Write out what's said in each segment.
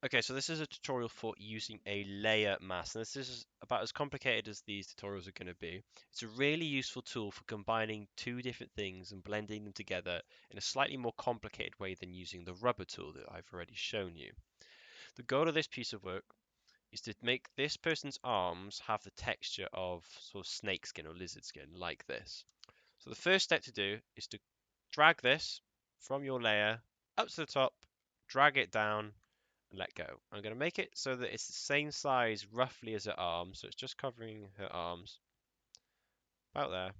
Okay, so this is a tutorial for using a layer mask. And this is about as complicated as these tutorials are going to be. It's a really useful tool for combining two different things and blending them together in a slightly more complicated way than using the rubber tool that I've already shown you. The goal of this piece of work is to make this person's arms have the texture of sort of snake skin or lizard skin, like this. So the first step to do is to drag this from your layer up to the top, drag it down, and let go. I'm going to make it so that it's the same size roughly as her arms, so it's just covering her arms, about there.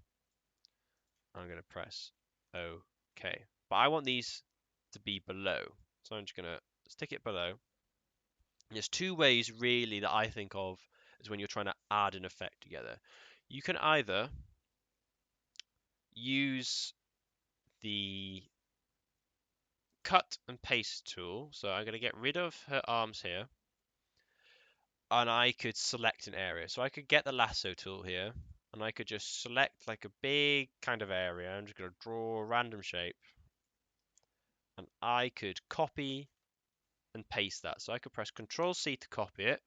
I'm going to press OK. But I want these to be below, so I'm just going to stick it below. There's two ways really that I think of as when you're trying to add an effect together. You can either use the cut and paste tool. So I'm going to get rid of her arms here, and I could select an area. So I could get the lasso tool here, and I could just select like a big kind of area. I'm just going to draw a random shape, and I could copy and paste that. So I could press Control C to copy it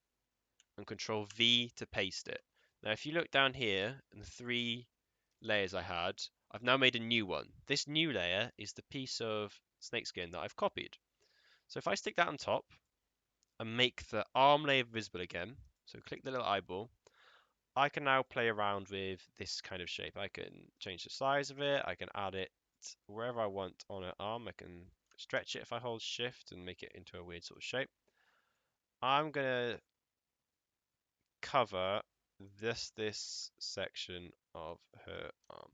and Control V to paste it. Now, if you look down here in the three layers I had, I've now made a new one. This new layer is the piece of snakeskin that I've copied. So if I stick that on top and make the arm layer visible again, so click the little eyeball, I can now play around with this kind of shape. I can change the size of it. I can add it wherever I want on an arm. I can stretch it if I hold shift and make it into a weird sort of shape. I'm going to cover this section of her arm.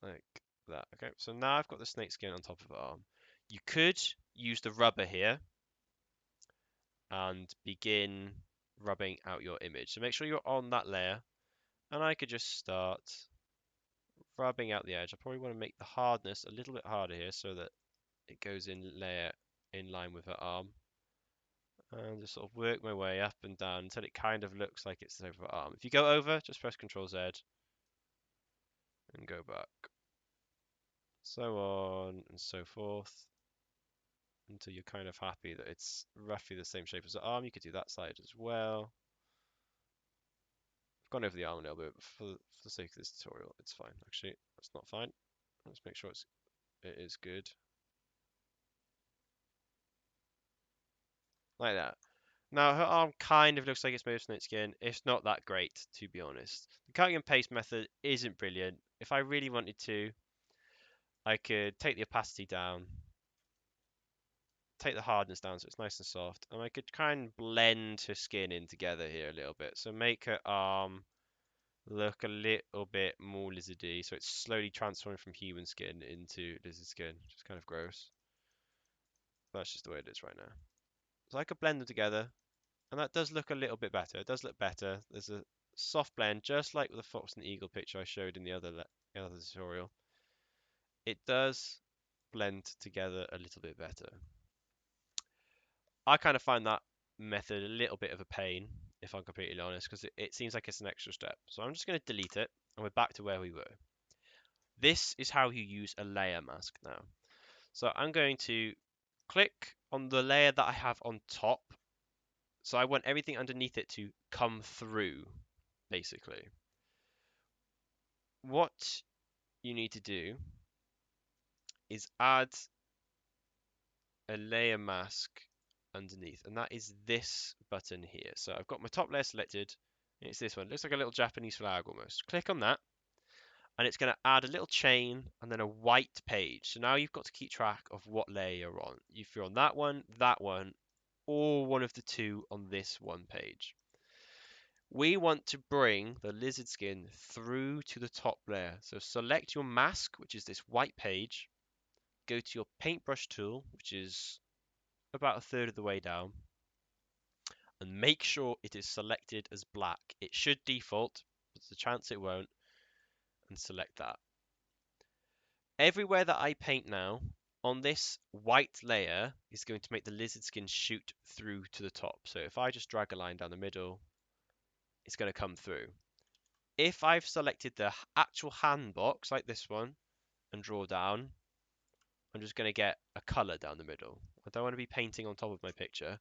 Like that. Okay, so now I've got the snake skin on top of her arm. You could use the rubber here and begin rubbing out your image. So make sure you're on that layer, and I could just start rubbing out the edge. I probably want to make the hardness a little bit harder here so that it goes in layer in line with her arm. And just sort of work my way up and down until it kind of looks like it's over her arm. If you go over, just press Ctrl Z and go back. So on and so forth until you're kind of happy that it's roughly the same shape as the arm. You could do that side as well. I've gone over the arm a little bit, but for the sake of this tutorial, it's fine. Actually, that's not fine. Let's make sure it is good. Like that. Now, her arm kind of looks like it's made of snake skin. It's not that great, to be honest. The cutting and paste method isn't brilliant. If I really wanted to, I could take the opacity down, take the hardness down so it's nice and soft, and I could kind of blend her skin in together here a little bit. So make her arm look a little bit more lizardy, so it's slowly transforming from human skin into lizard skin, which is kind of gross. That's just the way it is right now. So I could blend them together, and that does look a little bit better. It does look better. There's a soft blend, just like with the fox and the eagle picture I showed in the other tutorial. It does blend together a little bit better. I kind of find that method a little bit of a pain, if I'm completely honest, because it seems like it's an extra step. So I'm just going to delete it, and we're back to where we were. This is how you use a layer mask now. So I'm going to click on the layer that I have on top. So I want everything underneath it to come through, basically. What you need to do is add a layer mask underneath, and that is this button here. So I've got my top layer selected, and it's this one. It looks like a little Japanese flag almost. Click on that, and it's going to add a little chain and then a white page. So now you've got to keep track of what layer you're on. If you're on that one, or one of the two on this one page. We want to bring the lizard skin through to the top layer. So select your mask, which is this white page. Go to your paintbrush tool, which is about a third of the way down, and make sure it is selected as black. It should default, but there's a chance it won't, and select that. Everywhere that I paint now on this white layer is going to make the lizard skin shoot through to the top. So if I just drag a line down the middle, it's going to come through. If I've selected the actual hand box like this one and draw down, I'm just going to get a color down the middle. I don't want to be painting on top of my picture.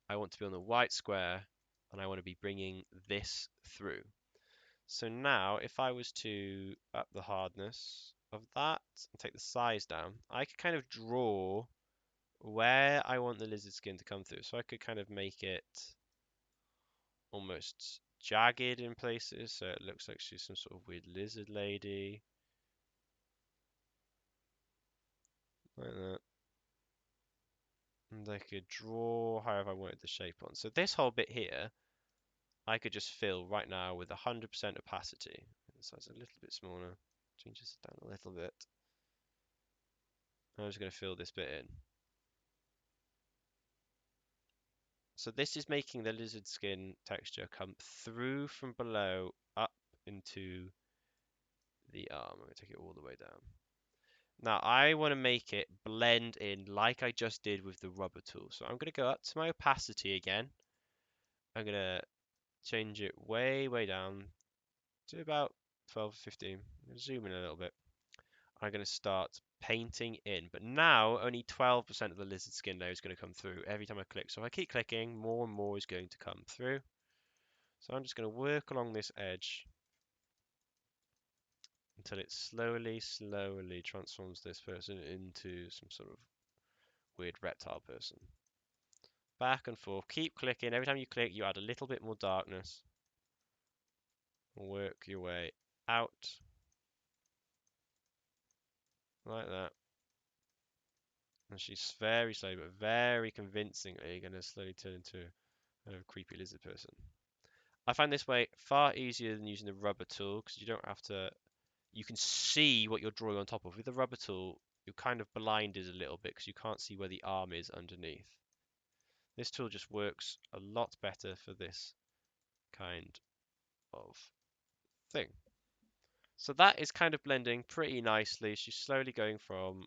I want to be on the white square, and I want to be bringing this through. So now, if I was to up the hardness of that and take the size down, I could kind of draw where I want the lizard skin to come through. So I could kind of make it almost jagged in places, so it looks like she's some sort of weird lizard lady. Like that. And I could draw however I wanted the shape on. So this whole bit here, I could just fill right now with 100% opacity. The size a little bit smaller. Change this down a little bit. I'm just going to fill this bit in. So this is making the lizard skin texture come through from below up into the arm. I'm going to take it all the way down. Now I want to make it blend in like I just did with the rubber tool. So I'm going to go up to my opacity again. I'm going to change it way, way down to about 12, 15. I'm going to zoom in a little bit. I'm going to start painting in, but now only 12% of the lizard skin layer is going to come through every time I click. So if I keep clicking, more and more is going to come through. So I'm just going to work along this edge until it slowly, slowly transforms this person into some sort of weird reptile person. Back and forth, keep clicking. Every time you click, you add a little bit more darkness. Work your way out like that. And she's very slowly, but very convincingly going to slowly turn into a creepy lizard person. I find this way far easier than using the rubber tool because you don't have to. You can see what you're drawing on top of. With the rubber tool, you're kind of blinded a little bit because you can't see where the arm is underneath. This tool just works a lot better for this kind of thing. So that is kind of blending pretty nicely. She's slowly going from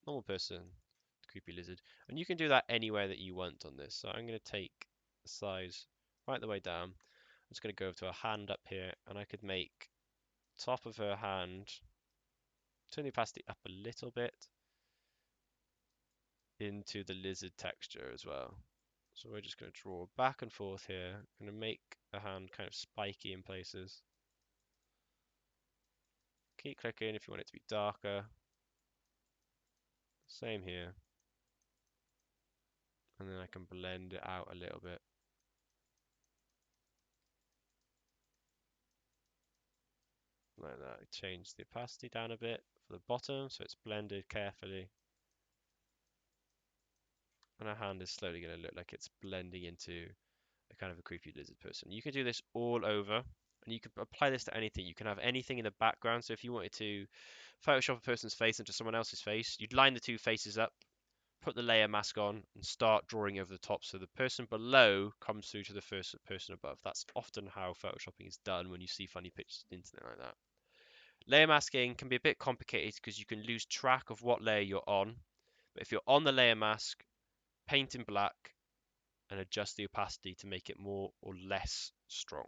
normal person to creepy lizard. And you can do that anywhere that you want on this. So I'm going to take the size right the way down. I'm just going to go over to her hand up here, and I could make top of her hand, turn the opacity up a little bit into the lizard texture as well. So we're just going to draw back and forth here. I'm going to make the hand kind of spiky in places. Keep clicking if you want it to be darker. Same here. And then I can blend it out a little bit. Like that. I change the opacity down a bit for the bottom so it's blended carefully. And our hand is slowly going to look like it's blending into a kind of a creepy lizard person. You can do this all over, and you can apply this to anything. You can have anything in the background. So if you wanted to Photoshop a person's face into someone else's face, you'd line the two faces up, put the layer mask on, and start drawing over the top so the person below comes through to the first person above. That's often how Photoshopping is done when you see funny pictures on the internet like that. Layer masking can be a bit complicated because you can lose track of what layer you're on. But if you're on the layer mask, paint in black and adjust the opacity to make it more or less strong.